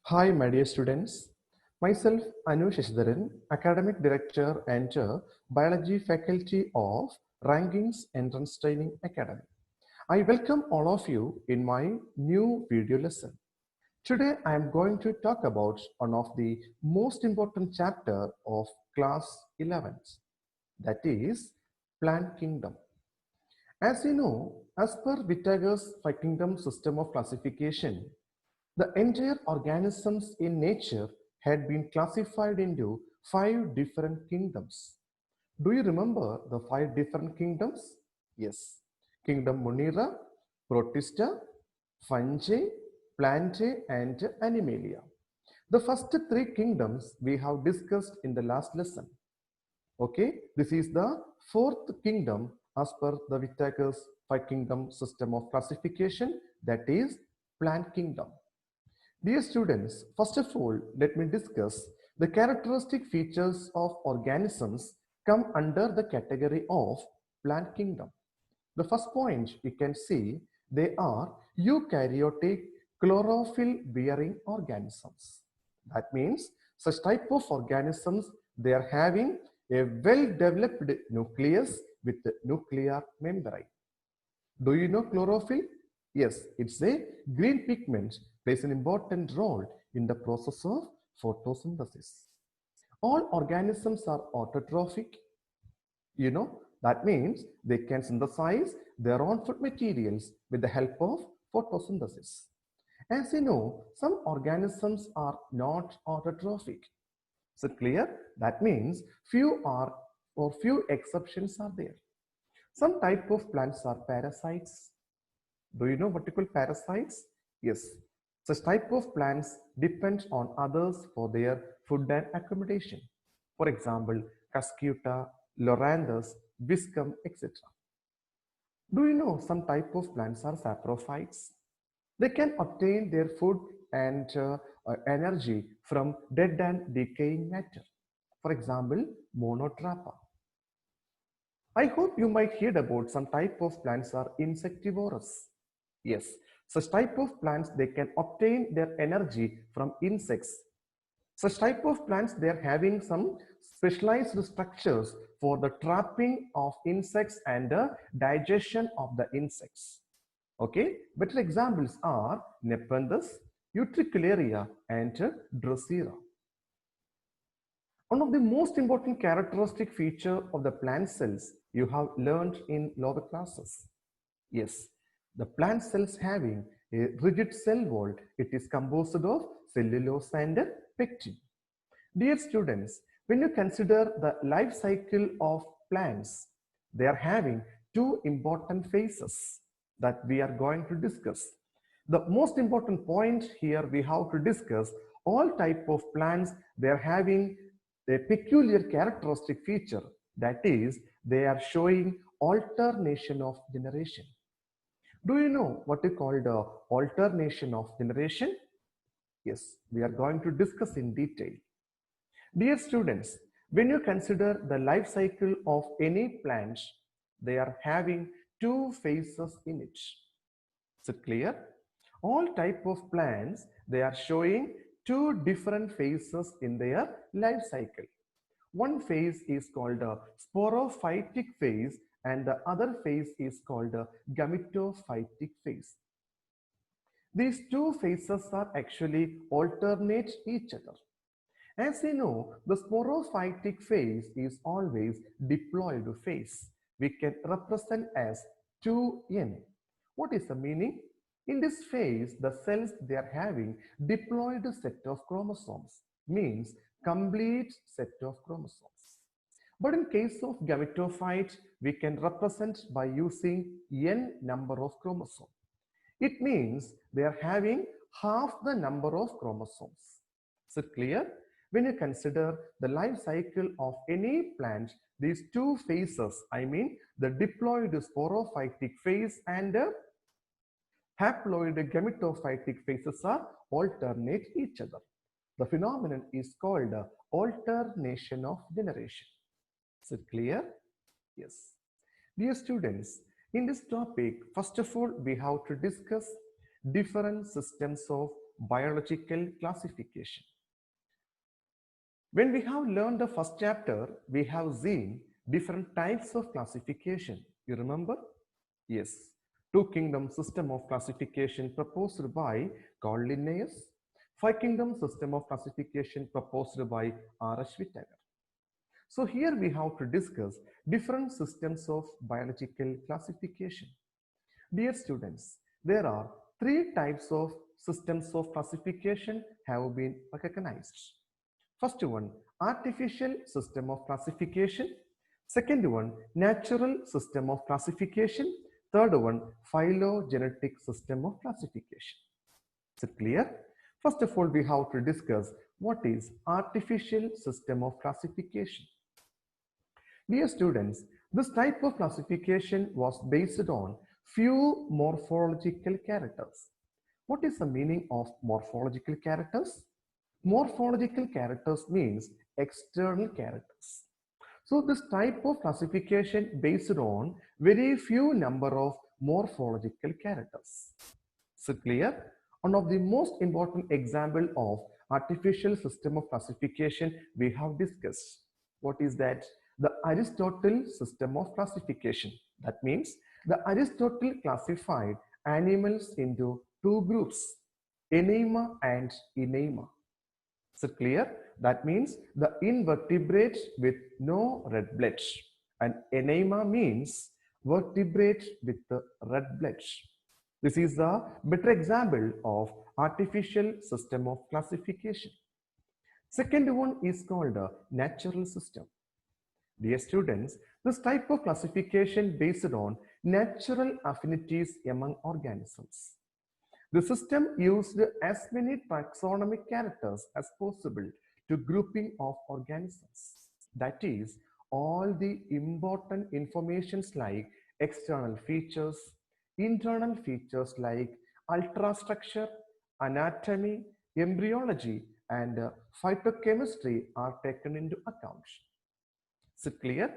Hi, my dear students. Myself, Anu Shashidharan, Academic Director and Biology Faculty of Rankings Entrance Training Academy. I welcome all of you in my new video lesson. Today, I am going to talk about one of the most important chapter of class 11th, that is Plant Kingdom. As you know, as per Whittaker's Five Kingdom system of classification, the entire organisms in nature had been classified into five different kingdoms. Do you remember the five different kingdoms? Yes. Kingdom Monera, Protista, Fungi, Plantae, and Animalia. The first three kingdoms we have discussed in the last lesson. Okay, this is the fourth kingdom as per the Whittaker's five kingdom system of classification, that is plant kingdom. Dear students, first of all, let me discuss the characteristic features of organisms come under the category of plant kingdom. The first point you can see they are eukaryotic chlorophyll bearing organisms. That means such type of organisms they are having a well developed nucleus with the nuclear membrane. Do you know chlorophyll? Yes, it's a green pigment plays an important role in the process of photosynthesis. All organisms are autotrophic. That means they can synthesize their own food materials with the help of photosynthesis. As you know, some organisms are not autotrophic. So clear? That means few are or few exceptions are there. Some type of plants are parasites. Do you know what you call parasites? Yes. Such type of plants depend on others for their food and accommodation. For example, Cuscuta, Loranthus, Viscum, etc. Do you know some type of plants are saprophytes? They can obtain their food and energy from dead and decaying matter. For example, Monotrapa. I hope you might hear about some type of plants are insectivorous. Yes, such type of plants they can obtain their energy from insects. Such type of plants they are having some specialized structures for the trapping of insects and the digestion of the insects. Okay, better examples are Nepenthes, Utricularia, and Drosera. One of the most important characteristic feature of the plant cells you have learned in lower classes. Yes, the plant cells having a rigid cell wall, it is composed of cellulose and pectin. Dear students, when you consider the life cycle of plants, they are having two important phases that we are going to discuss. The most important point here we have to discuss all type of plants, they are having a peculiar characteristic feature, that is they are showing alternation of generation. Do you know what is called alternation of generation? Yes, we are going to discuss in detail. Dear students, when you consider the life cycle of any plant, they are having two phases in it. Is it clear? All type of plants, they are showing two different phases in their life cycle. One phase is called a sporophytic phase and the other phase is called a gametophytic phase. These two phases are actually alternate each other. As you know, the sporophytic phase is always diploid phase. We can represent as 2n. What is the meaning? In this phase, the cells they are having diploid set of chromosomes, means complete set of chromosomes. But in case of gametophyte, we can represent by using n number of chromosomes. It means they are having half the number of chromosomes. Is it clear? When you consider the life cycle of any plant, these two phases, I mean the diploid sporophytic phase and the haploid gametophytic phases are alternate each other. The phenomenon is called alternation of generation. Is it clear? Yes. Dear students, in this topic, first of all, we have to discuss different systems of biological classification. When we have learned the first chapter, we have seen different types of classification. You remember? Yes. Two kingdom system of classification proposed by Carl Linnaeus. Five kingdom system of classification proposed by R.H. Whittaker. So here we have to discuss different systems of biological classification. Dear students, there are three types of systems of classification have been recognized. First one, artificial system of classification. Second one, natural system of classification. Third one, phylogenetic system of classification. Is it clear? First of all, we have to discuss what is artificial system of classification. Dear students, this type of classification was based on few morphological characters. What is the meaning of morphological characters? Morphological characters means external characters. So this type of classification based on very few number of morphological characters. So clear? One of the most important example of artificial system of classification we have discussed. What is that? The Aristotle system of classification. That means the Aristotle classified animals into two groups, Aneima and Enema. Is it clear? That means the invertebrate with no red blood, and Aneima means vertebrate with the red blood. This is a better example of artificial system of classification. Second one is called a natural system. Dear students, this type of classification based on natural affinities among organisms. The system used as many taxonomic characters as possible to grouping of organisms. That is, all the important informations like external features, internal features like ultrastructure, anatomy, embryology, and phytochemistry are taken into account. Is it clear?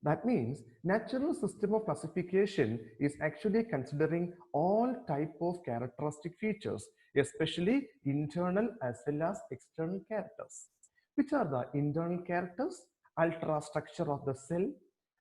That means natural system of classification is actually considering all type of characteristic features, especially internal as well as external characters. Which are the internal characters? Ultrastructure of the cell,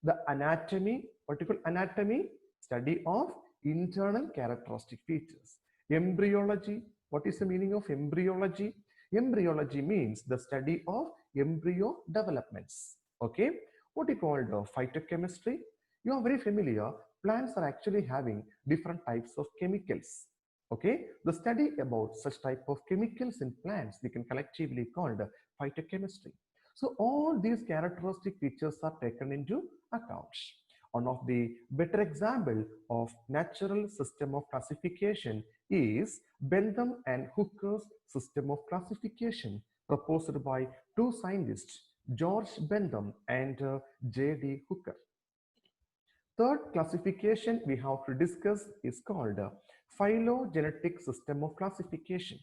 the anatomy, particular anatomy, study of internal characteristic features. Embryology, what is the meaning of embryology? Embryology means the study of embryo developments. Okay. What you call the phytochemistry? You are very familiar. Plants are actually having different types of chemicals. Okay, the study about such type of chemicals in plants we can collectively call the phytochemistry. So all these characteristic features are taken into account. One of the better example of natural system of classification is Bentham and Hooker's system of classification proposed by two scientists, George Bentham and J.D. Hooker. Third classification we have to discuss is called phylogenetic system of classification.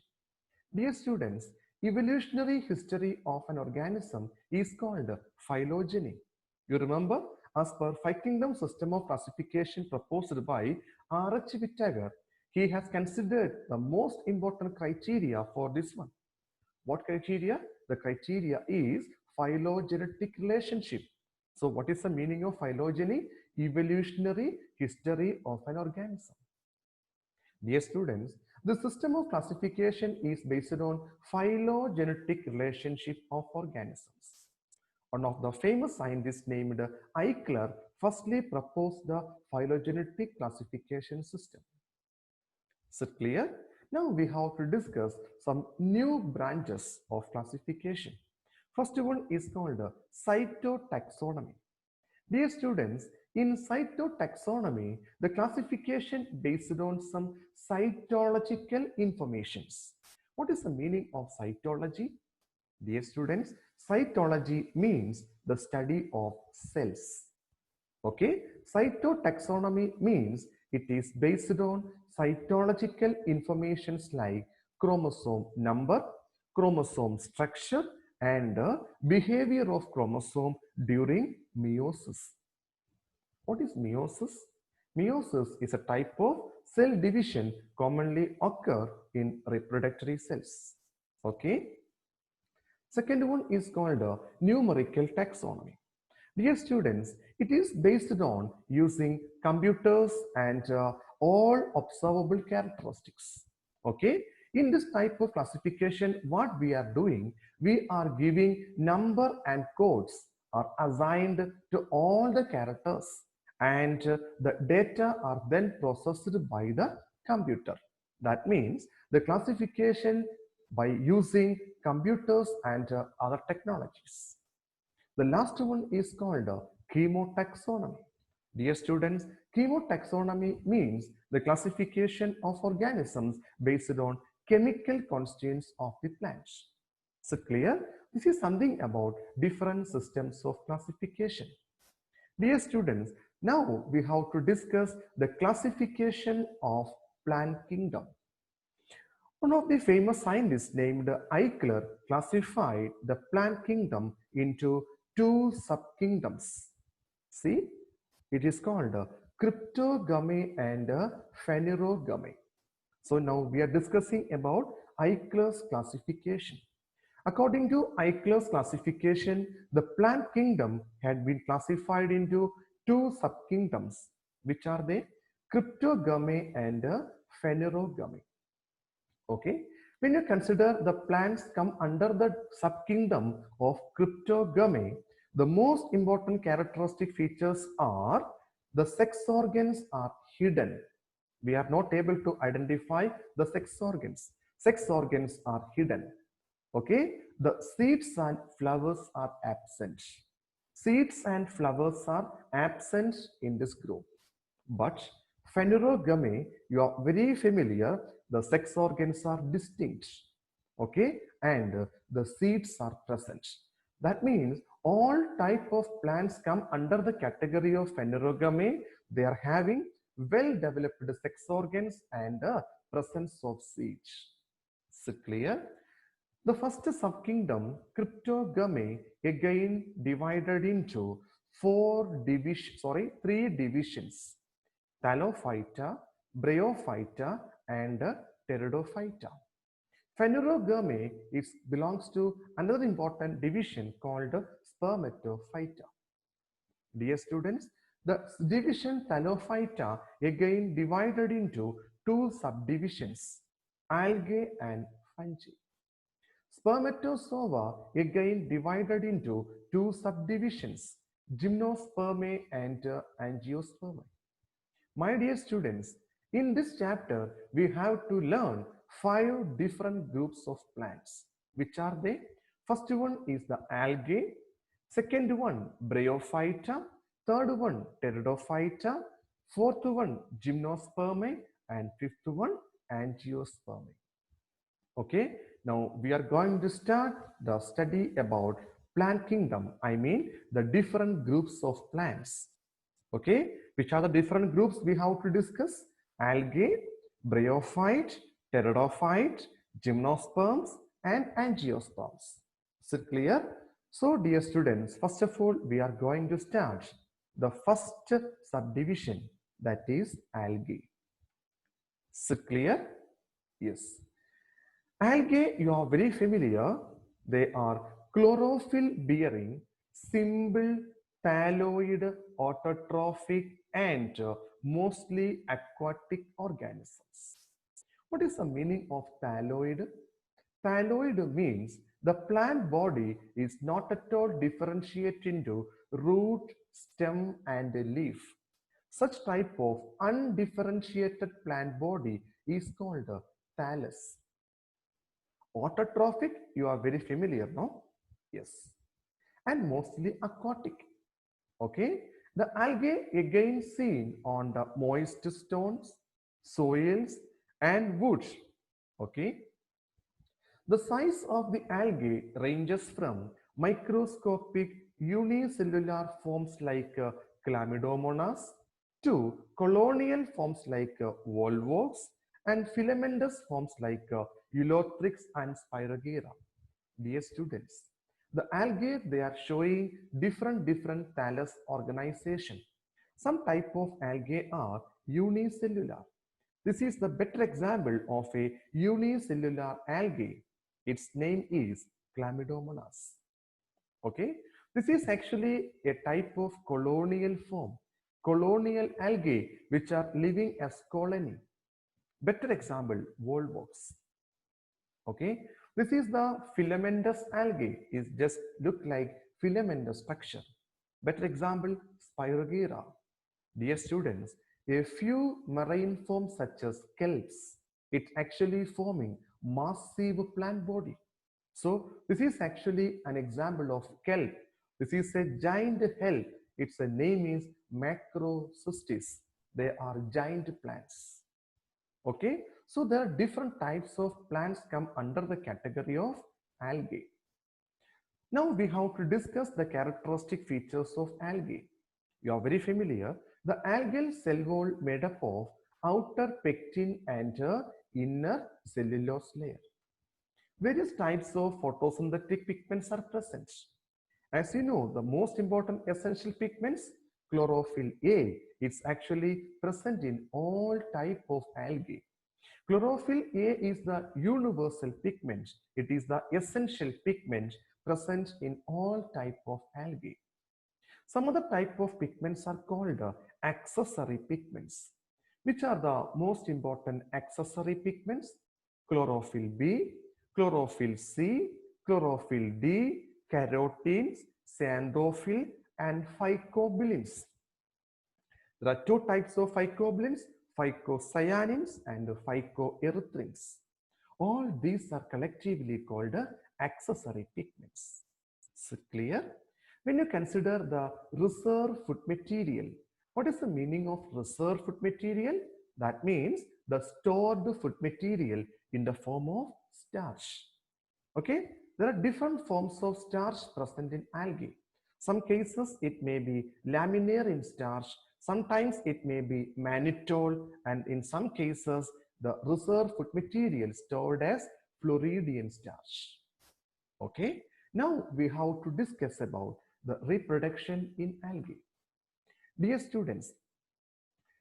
Dear students, evolutionary history of an organism is called phylogeny. You remember, as per five kingdom system of classification proposed by R.H. Whittaker, he has considered the most important criteria for this one. What criteria? The criteria is phylogenetic relationship. So what is the meaning of phylogeny? Evolutionary history of an organism. Dear students, the system of classification is based on phylogenetic relationship of organisms. One of the famous scientists named Eichler firstly proposed the phylogenetic classification system. Is it clear? Now we have to discuss some new branches of classification. First one is called cytotaxonomy. Dear students, in cytotaxonomy, the classification based on some cytological informations. What is the meaning of cytology? Dear students, cytology means the study of cells. Okay, cytotaxonomy means it is based on cytological informations like chromosome number, chromosome structure, and behavior of chromosome during meiosis. What is meiosis? Meiosis is a type of cell division commonly occur in reproductive cells. Okay. Second one is called numerical taxonomy. Dear students, it is based on using computers and all observable characteristics. Okay. In this type of classification, what we are doing, we are giving number and codes are assigned to all the characters, and the data are then processed by the computer. That means the classification by using computers and other technologies. The last one is called chemotaxonomy. Dear students, chemotaxonomy means the classification of organisms based on chemical constituents of the plants. So clear? This is something about different systems of classification. Dear students, now we have to discuss the classification of plant kingdom. One of the famous scientists named Eichler classified the plant kingdom into two subkingdoms. See, it is called cryptogamy and phanerogamy. So now we are discussing about Eichler's classification. According to Eichler's classification, the plant kingdom had been classified into two subkingdoms, which are the cryptogamy and phanerogamy. Okay, when you consider the plants come under the subkingdom of cryptogamy, the most important characteristic features are the sex organs are hidden. We are not able to identify the sex organs. Sex organs are hidden. Okay, the seeds and flowers are absent. Seeds and flowers are absent in this group. But phanerogamy, you are very familiar, the sex organs are distinct. Okay, and the seeds are present. That means all type of plants come under the category of phanerogamy. They are having well developed sex organs and presence of seeds. Is it clear? The first subkingdom, cryptogamy, again divided into three divisions: Thallophyta, Bryophyta, and Pteridophyta. Phanerogamy belongs to another important division called Spermatophyta. Dear students, the division Thallophyta again divided into two subdivisions: algae and fungi. Spermatozoa again divided into two subdivisions: Gymnospermae and Angiospermae. My dear students, in this chapter, we have to learn 5 different groups of plants. Which are they? First one is the algae. Second one, Bryophyta. Third one, Pteridophyta. Fourth one, Gymnospermae. And fifth one, Angiospermae. Okay, now we are going to start the study about plant kingdom. I mean the different groups of plants. Okay, which are the different groups we have to discuss? Algae, bryophyte, pteridophyte, gymnosperms, and angiosperms. Is it clear? So, dear students, first of all, we are going to start the first subdivision, that is algae. Is it clear? Yes. Algae, you are very familiar. They are chlorophyll bearing, simple, thalloid, autotrophic, and mostly aquatic organisms. What is the meaning of thalloid? Thalloid means the plant body is not at all differentiated into root, stem, and leaf. Such type of undifferentiated plant body is called thallus. Autotrophic, you are very familiar, no? Yes. And mostly aquatic. Okay. The algae again seen on the moist stones, soils, and woods. Okay. The size of the algae ranges from microscopic unicellular forms like Chlamydomonas to colonial forms like volvox and filamentous forms like Ulothrix and Spirogyra. Dear students, the algae, they are showing different thallus organization. Some type of algae are unicellular. This is the better example of a unicellular algae. Its name is Chlamydomonas. Okay, this is actually a type of colonial form, colonial algae which are living as colony. Better example, volvox. Okay, this is the filamentous algae, is just look like filamentous structure. Better example, Spirogyra. Dear students, a few marine forms such as kelps, it actually forming massive plant body. So this is actually an example of kelp. This is a giant kelp. Its name is Macrocystis. They are giant plants. Okay, so there are different types of plants come under the category of algae. Now we have to discuss the characteristic features of algae. You are very familiar. The algal cell wall made up of outer pectin and inner cellulose layer. Various types of photosynthetic pigments are present. As you know, the most important essential pigments, chlorophyll A, is actually present in all type of algae. Chlorophyll A is the universal pigment. It is the essential pigment present in all type of algae. Some other type of pigments are called accessory pigments. Which are the most important accessory pigments? Chlorophyll B, chlorophyll C, chlorophyll D, carotenes, xanthophyll, and phycobilins. There are two types of phycobilins, phycocyanins and phycoerythrins. All these are collectively called accessory pigments. Is it clear? When you consider the reserve food material, what is the meaning of reserve food material? That means the stored food material in the form of starch. Okay, there are different forms of starch present in algae. Some cases it may be laminarin starch, sometimes it may be mannitol, and in some cases the reserve food material stored as Floridian starch. Okay, now we have to discuss about the reproduction in algae. Dear students,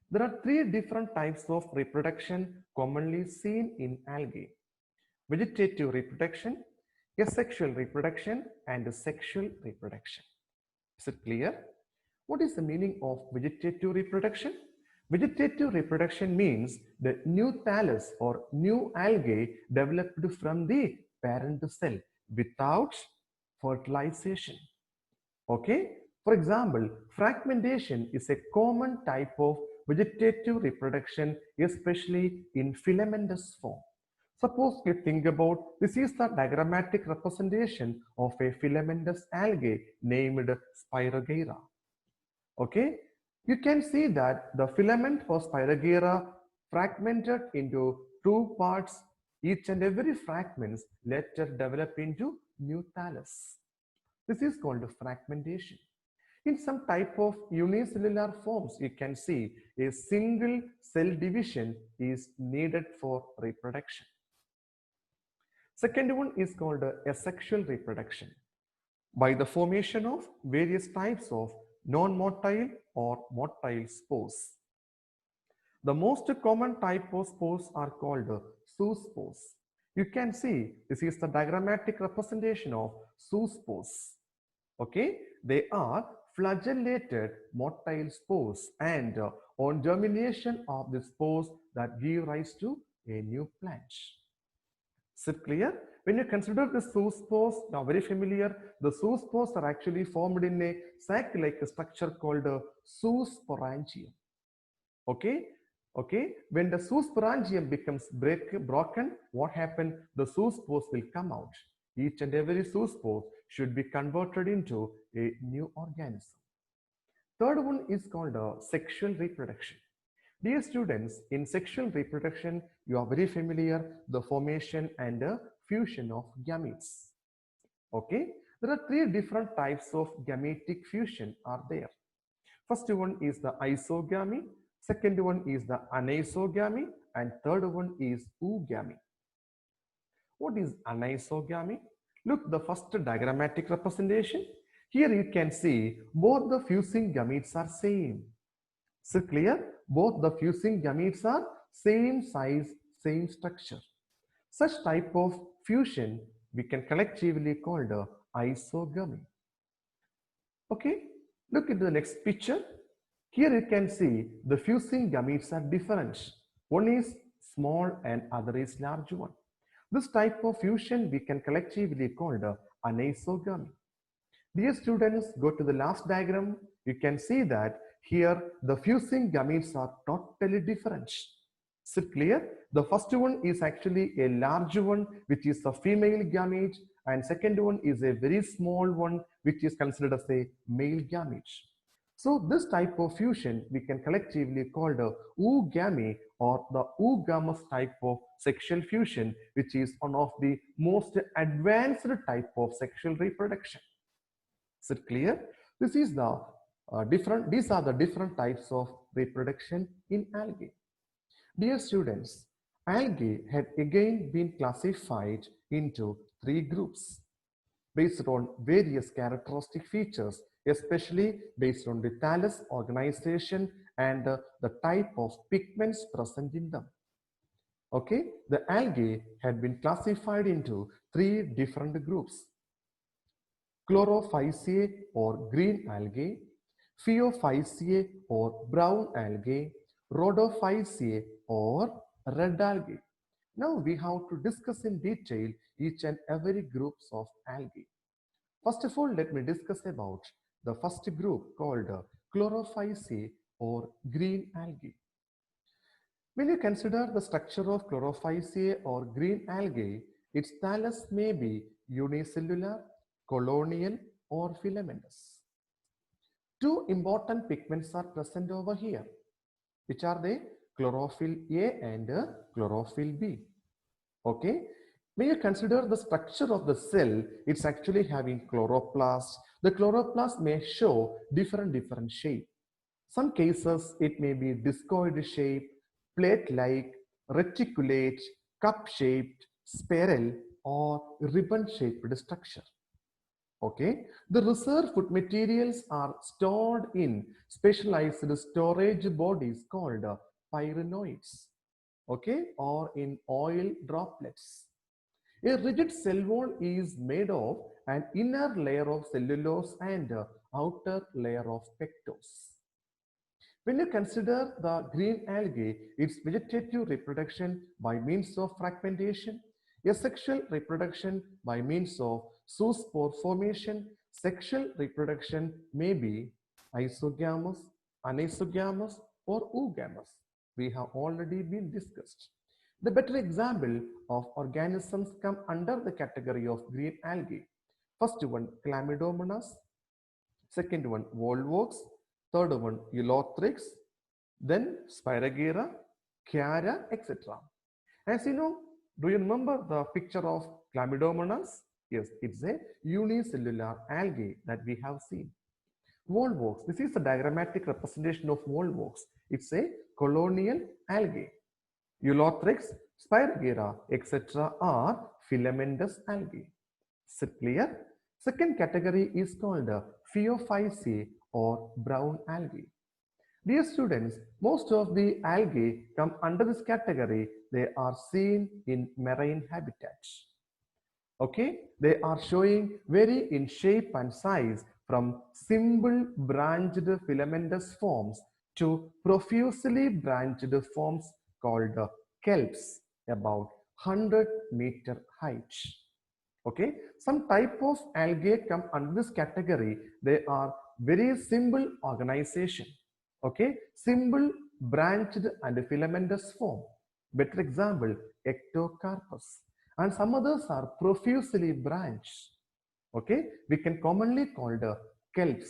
there are three different types of reproduction commonly seen in algae: vegetative reproduction, asexual reproduction, and sexual reproduction. Is it clear? What is the meaning of vegetative reproduction? Vegetative reproduction means the new thallus or new algae developed from the parent cell without fertilization. Okay, for example, fragmentation is a common type of vegetative reproduction, especially in filamentous form. Suppose you think about, this is the diagrammatic representation of a filamentous algae named Spirogyra. Okay, you can see that the filament of Spirogyra fragmented into two parts. Each and every fragments later develop into new thallus. This is called fragmentation. In some type of unicellular forms, you can see a single cell division is needed for reproduction. Second one is called asexual reproduction, by the formation of various types of non-motile or motile spores. The most common type of spores are called zoospores. You can see this is the diagrammatic representation of zoospores. Okay, they are flagellated motile spores, and on germination of the spores that give rise to a new plant. Is it clear? When you consider the zoospores, now very familiar, the zoospores are actually formed in a sac-like structure called a zoosporangium. Okay, okay. When the zoosporangium becomes broken, what happens? The zoospores will come out. Each and every zoospore should be converted into a new organism. Third one is called sexual reproduction. Dear students, in sexual reproduction, you are very familiar the formation and fusion of gametes. Okay, there are three different types of gametic fusion are there. First one is the isogamy, second one is the anisogamy, and third one is oogamy. What is anisogamy? Look, the first diagrammatic representation. Here you can see both the fusing gametes are same. So clear? Both the fusing gametes are same size, same structure. Such type of fusion we can collectively call the isogamy. Okay, look at the next picture. Here you can see the fusing gametes are different. One is small and other is large one. This type of fusion we can collectively call the anisogamy. Dear students, go to the last diagram. You can see that here the fusing gametes are totally different. Is it clear? The first one is actually a large one, which is a female gamete, and second one is a very small one, which is considered as a male gamete. So this type of fusion we can collectively call the oogamy or the oogamous type of sexual fusion, which is one of the most advanced type of sexual reproduction. Is it clear? This is the these are the different types of reproduction in algae. Dear students, algae had again been classified into three groups based on various characteristic features, especially based on the thallus organization and the type of pigments present in them. Okay, the algae had been classified into three different groups: Chlorophyceae or green algae, Phaeophyceae or brown algae, Rhodophyceae or red algae. Now we have to discuss in detail each and every groups of algae. First of all, let me discuss about the first group called Chlorophyceae or green algae. When you consider the structure of Chlorophyceae or green algae, its thallus may be unicellular, colonial, or filamentous. Two important pigments are present over here. Which are they? Chlorophyll A and chlorophyll B. Okay. When you consider the structure of the cell, it's actually having chloroplast. The chloroplast may show different shape. Some cases it may be discoid shape, plate-like, reticulate, cup-shaped, spiral, or ribbon-shaped structure. Okay, the reserve food materials are stored in specialized storage bodies called pyrenoids, okay, or in oil droplets. A rigid cell wall is made of an inner layer of cellulose and outer layer of pectose. When you consider the green algae, its vegetative reproduction by means of fragmentation, asexual reproduction by means of zoospore formation, sexual reproduction may be isogamous, anisogamous, or oogamous. We have already been discussed. The better example of organisms come under the category of green algae. First one, Chlamydomonas. Second one, Volvox. Third one, Elothrix. Then Spiragira, Chiara, etc. As you know, do you remember the picture of Chlamydomonas? Yes, it's a unicellular algae that we have seen. Volvox, this is a diagrammatic representation of Volvox. It's a colonial algae. Elothrix, Spiragira, etc. are filamentous algae. Is it clear? Second category is called Phaeophyceae or brown algae. Dear students, most of the algae come under this category. They are seen in marine habitats. Okay, they are showing vary in shape and size from simple branched filamentous forms to profusely branched forms called kelps about 100-meter height. Okay, some type of algae come under this category. They are very simple organization. Okay, simple branched and filamentous form. Better example, Ectocarpus. And some others are profusely branched. Okay, we can commonly call the kelps.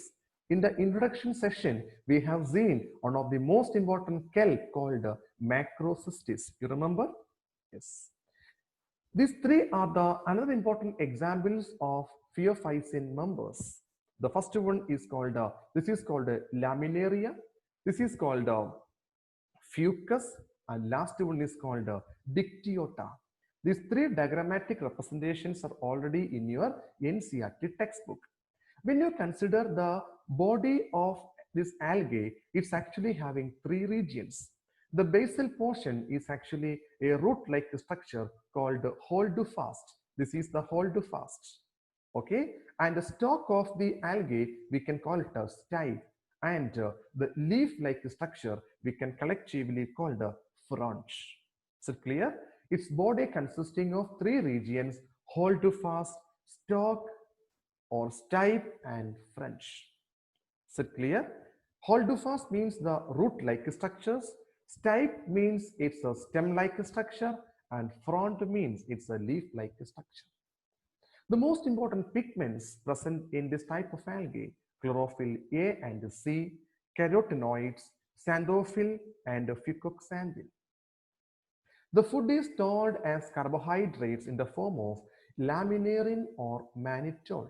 In the introduction session, we have seen one of the most important kelp called Macrocystis. You remember? Yes. These three are the another important examples of Phaeophycean members. The first one is called this is called Laminaria. This is called Fucus, and last one is called Dictyota. These three diagrammatic representations are already in your NCERT textbook. When you consider the body of this algae, it's actually having three regions. The basal portion is actually a root-like structure called holdfast. This is the holdfast. Okay, and the stalk of the algae we can call it a stipe, and the leaf-like structure we can collectively call the fronds. Is it clear? Its body consisting of three regions: holdfast, stalk or stipe, and fronds. Is it clear? Holdfast means the root-like structures, stipe means it's a stem-like structure, and frond means it's a leaf-like structure. The most important pigments present in this type of algae: chlorophyll A and C, carotenoids, xanthophyll, and fucoxanthin. The food is stored as carbohydrates in the form of laminarin or mannitol.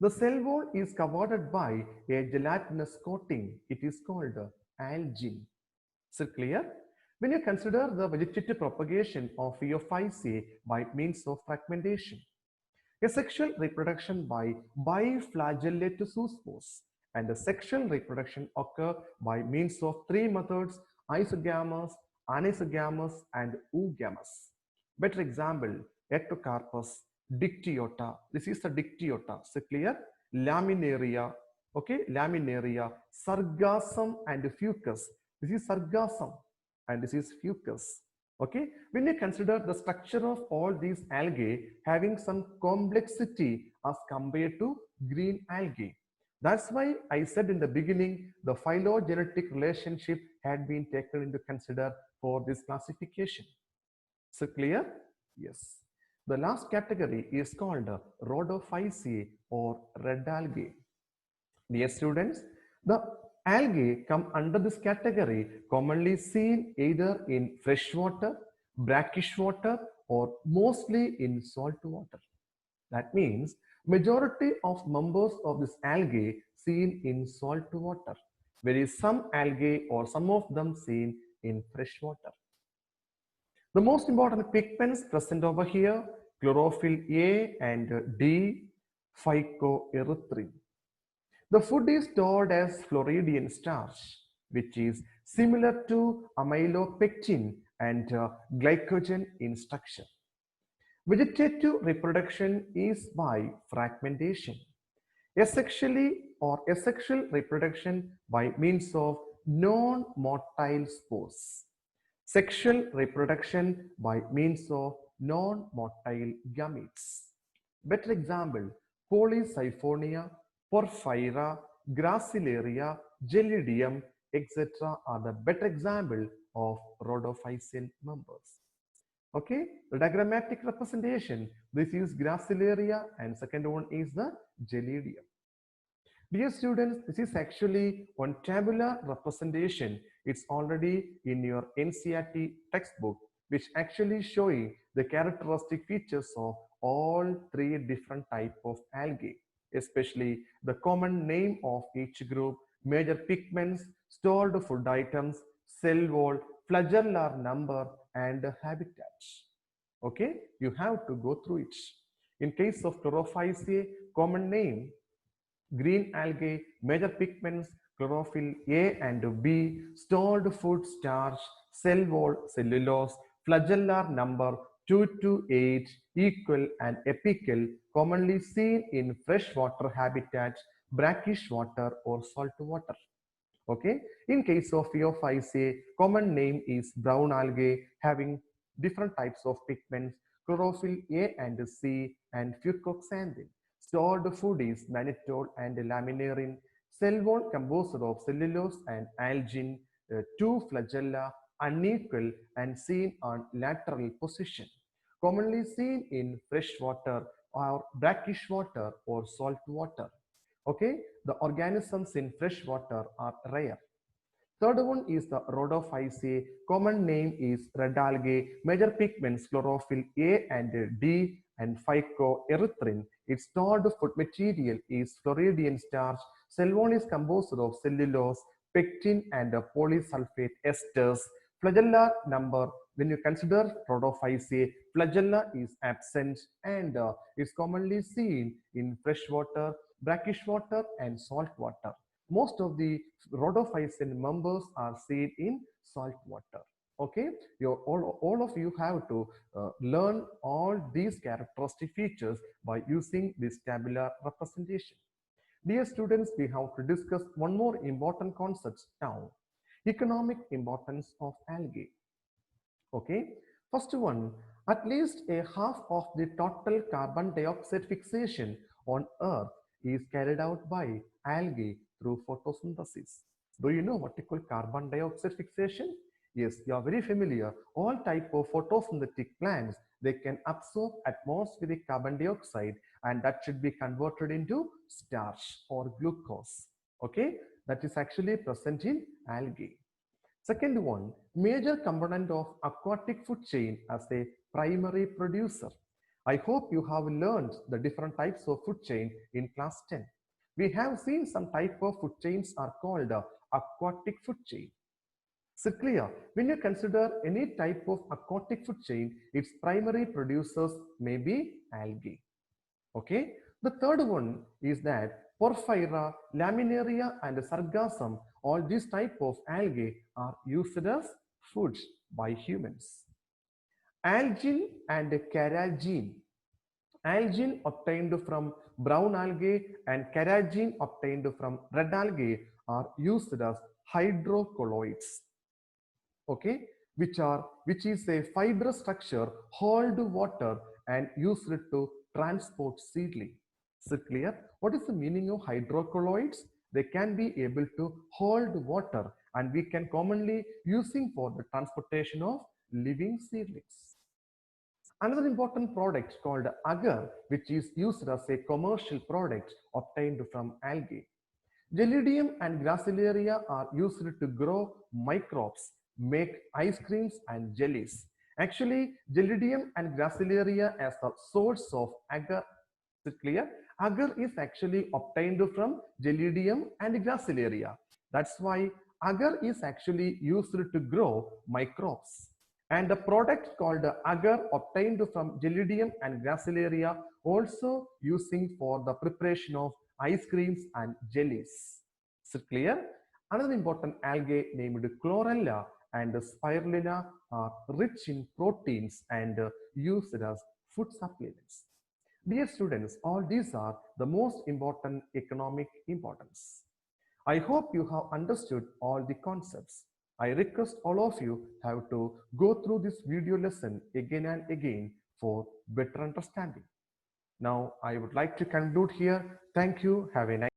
The cell wall is covered by a gelatinous coating. It is called algin. Is it clear? When you consider the vegetative propagation of Phaeophyceae by means of fragmentation, asexual reproduction by biflagellate zoospores, and the sexual reproduction occur by means of three methods: isogamous, anisogamous, and oogamous. Better example: Ectocarpus, Dictyota. This is the Dictyota. So clear? Laminaria. Okay, Laminaria, Sargassum, and Fucus. This is Sargassum, and this is Fucus. Okay, when you consider the structure of all these algae having some complexity as compared to green algae. That's why I said in the beginning the phylogenetic relationship had been taken into consider for this classification. So clear? Yes. The last category is called Rhodophyceae or red algae. Dear students, the algae come under this category commonly seen either in freshwater, brackish water, or mostly in salt water. That means majority of members of this algae seen in salt water, whereas some algae or some of them seen in fresh water. The most important pigments present over here: chlorophyll A and D, phycoerythrin. The food is stored as Floridian starch, which is similar to amylopectin and glycogen in structure. Vegetative reproduction is by fragmentation. Asexual reproduction by means of non-motile spores. Sexual reproduction by means of non-motile gametes. Better example: Polysiphonia, Porphyra, Gracilaria, Gelidium, etc. are the better example of rhodophycean members. Okay, the diagrammatic representation, this is Gracilaria and second one is the Gelidium. Dear students, this is actually one tabular representation. It's already in your NCERT textbook, which actually showing the characteristic features of all three different type of algae, especially the common name of each group, major pigments, stored food items, cell wall, flagellar number, and habitats. Okay, you have to go through it. In case of Chlorophyceae, common name, green algae, major pigments, chlorophyll A and B, stored food starch, cell wall cellulose, flagellar number 2 to 8, equal and apical, commonly seen in freshwater habitats, brackish water or salt water. Okay, in case of Phaeophyceae, common name is brown algae having different types of pigments, chlorophyll A and C, and fucoxanthin. Stored food is mannitol and laminarin. Cell wall composed of cellulose and algin, two flagella, unequal and seen on lateral position. Commonly seen in fresh water or brackish water or salt water. Okay, the organisms in fresh water are rare. Third one is the Rhodophyceae. Common name is red algae. Major pigments chlorophyll A and D and phycoerythrin. Its stored food material is Floridian starch. Cell wall is composed of cellulose, pectin, and polysulfate esters. Flagellar number, when you consider Rhodophyceae, flagella is absent and is commonly seen in fresh water, brackish water, and salt water. Most of the rhodophysin members are seen in salt water. Okay, all of you have to learn all these characteristic features by using this tabular representation. Dear students, we have to discuss one more important concept now: economic importance of algae. Okay, first one, at least a half of the total carbon dioxide fixation on Earth is carried out by algae through photosynthesis. Do you know what we call carbon dioxide fixation? Yes, you are very familiar. All type of photosynthetic plants, they can absorb atmospheric carbon dioxide, and that should be converted into starch or glucose. Okay, that is actually present in algae. Second one, major component of aquatic food chain as a primary producer. I hope you have learned the different types of food chain in class 10. We have seen some type of food chains are called aquatic food chain. So clear, when you consider any type of aquatic food chain, its primary producers may be algae. Okay, the third one is that Porphyra, Laminaria, and Sargassum, all these type of algae are used as foods by humans. Algin and carrageen. Algin obtained from brown algae and carrageen obtained from red algae are used as hydrocolloids. Okay, which is a fibrous structure hold water and used to transport seedling. So clear, what is the meaning of hydrocolloids? They can be able to hold water, and we can commonly using for the transportation of living seedlings. Another important product called agar, which is used as a commercial product obtained from algae. Gelidium and Gracilaria are used to grow microbes, make ice creams and jellies. Actually, Gelidium and Gracilaria as a source of agar. Is it clear? Agar is actually obtained from Gelidium and Gracilaria. That's why agar is actually used to grow microbes. And the product called agar obtained from Gelidium and Gracilaria also using for the preparation of ice creams and jellies. Is it clear? Another important algae named Chlorella and Spirulina are rich in proteins and used as food supplements. Dear students, all these are the most important economic importance. I hope you have understood all the concepts. I request all of you have to go through this video lesson again and again for better understanding. Now, I would like to conclude here. Thank you. Have a nice